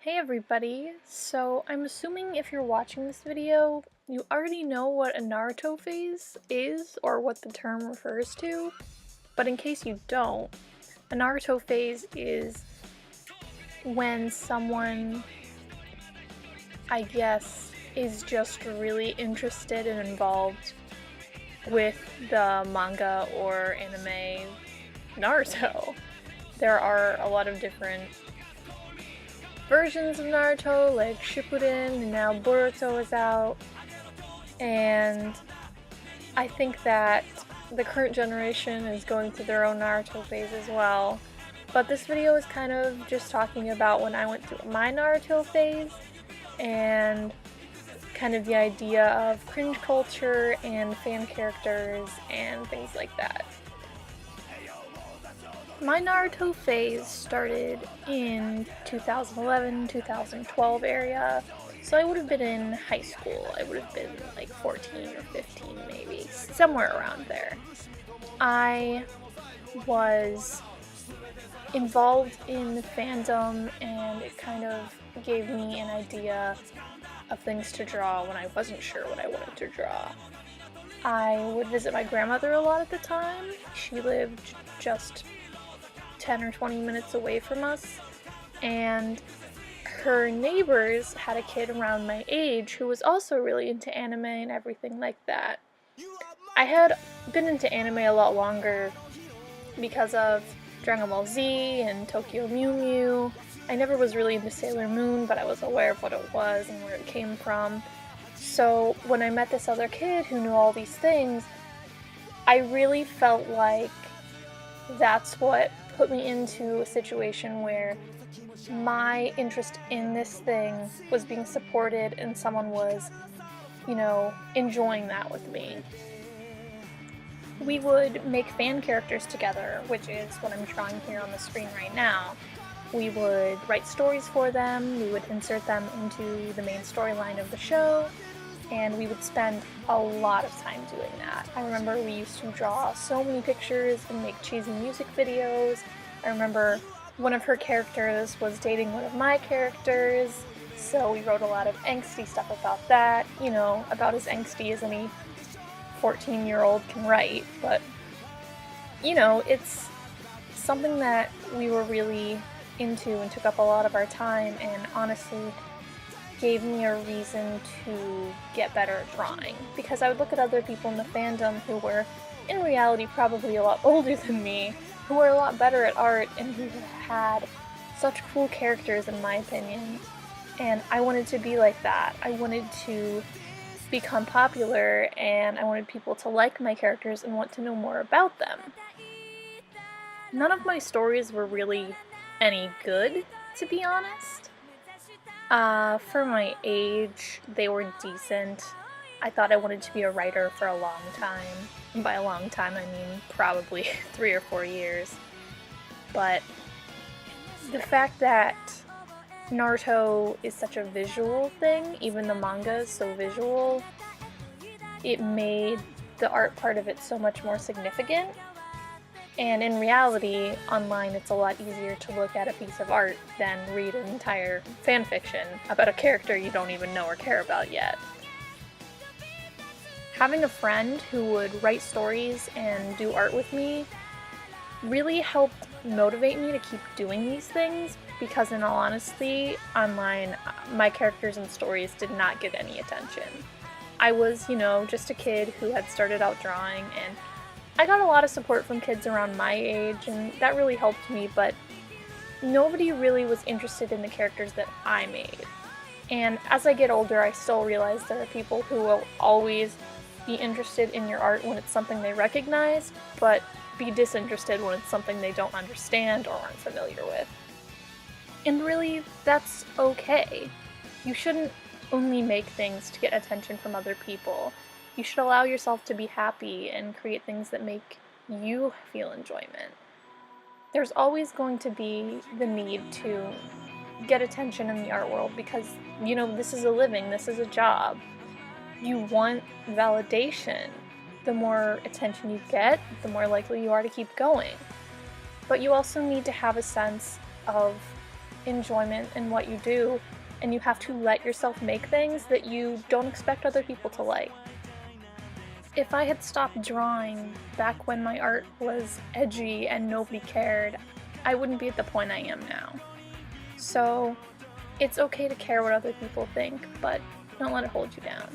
Hey everybody, so I'm assuming if you're watching this video, you already know what a Naruto phase is or what the term refers to, but in case you don't, a Naruto phase is when someone, I guess, is just really interested and involved with the manga or anime Naruto. There are a lot of different versions of Naruto, like Shippuden, and now Boruto is out, and I think that the current generation is going through their own Naruto phase as well. But this video is kind of just talking about when I went through my Naruto phase, and kind of the idea of cringe culture and fan characters and things like that. My Naruto phase started in 2011-2012 area, so I would have been in high school. I would have been like 14 or 15 maybe, somewhere around there. I was involved in the fandom and it kind of gave me an idea of things to draw when I wasn't sure what I wanted to draw. I would visit my grandmother a lot at the time. She lived just 10 or 20 minutes away from us, and her neighbors had a kid around my age who was also really into anime and everything like that. I had been into anime a lot longer because of Dragon Ball Z and Tokyo Mew Mew. I never was really into Sailor Moon, but I was aware of what it was and where it came from. So when I met this other kid who knew all these things, I really felt like that's what put me into a situation where my interest in this thing was being supported and someone was, enjoying that with me. We would make fan characters together, which is what I'm drawing here on the screen right now. We would write stories for them, we would insert them into the main storyline of the show, and we would spend a lot of time doing that. I remember we used to draw so many pictures and make cheesy music videos. I remember one of her characters was dating one of my characters, so we wrote a lot of angsty stuff about that, about as angsty as any 14-year-old can write, but, it's something that we were really into and took up a lot of our time, and honestly gave me a reason to get better at drawing, because I would look at other people in the fandom who were, in reality, probably a lot older than me, who were a lot better at art and who had such cool characters, in my opinion, and I wanted to be like that. I wanted to become popular, and I wanted people to like my characters and want to know more about them. None of my stories were really any good, to be honest. For my age, they were decent. I thought I wanted to be a writer for a long time. And by a long time, I mean probably 3 or 4 years. But the fact that Naruto is such a visual thing, even the manga is so visual, it made the art part of it so much more significant. And in reality, online it's a lot easier to look at a piece of art than read an entire fanfiction about a character you don't even know or care about yet. Having a friend who would write stories and do art with me really helped motivate me to keep doing these things, because in all honesty, online, my characters and stories did not get any attention. I was, just a kid who had started out drawing, and I got a lot of support from kids around my age, and that really helped me, but nobody really was interested in the characters that I made. And as I get older, I still realize there are people who will always be interested in your art when it's something they recognize, but be disinterested when it's something they don't understand or aren't familiar with. And really, that's okay. You shouldn't only make things to get attention from other people. You should allow yourself to be happy and create things that make you feel enjoyment. There's always going to be the need to get attention in the art world because, this is a living, this is a job. You want validation. The more attention you get, the more likely you are to keep going. But you also need to have a sense of enjoyment in what you do, and you have to let yourself make things that you don't expect other people to like. If I had stopped drawing back when my art was edgy and nobody cared, I wouldn't be at the point I am now. So, it's okay to care what other people think, but don't let it hold you down.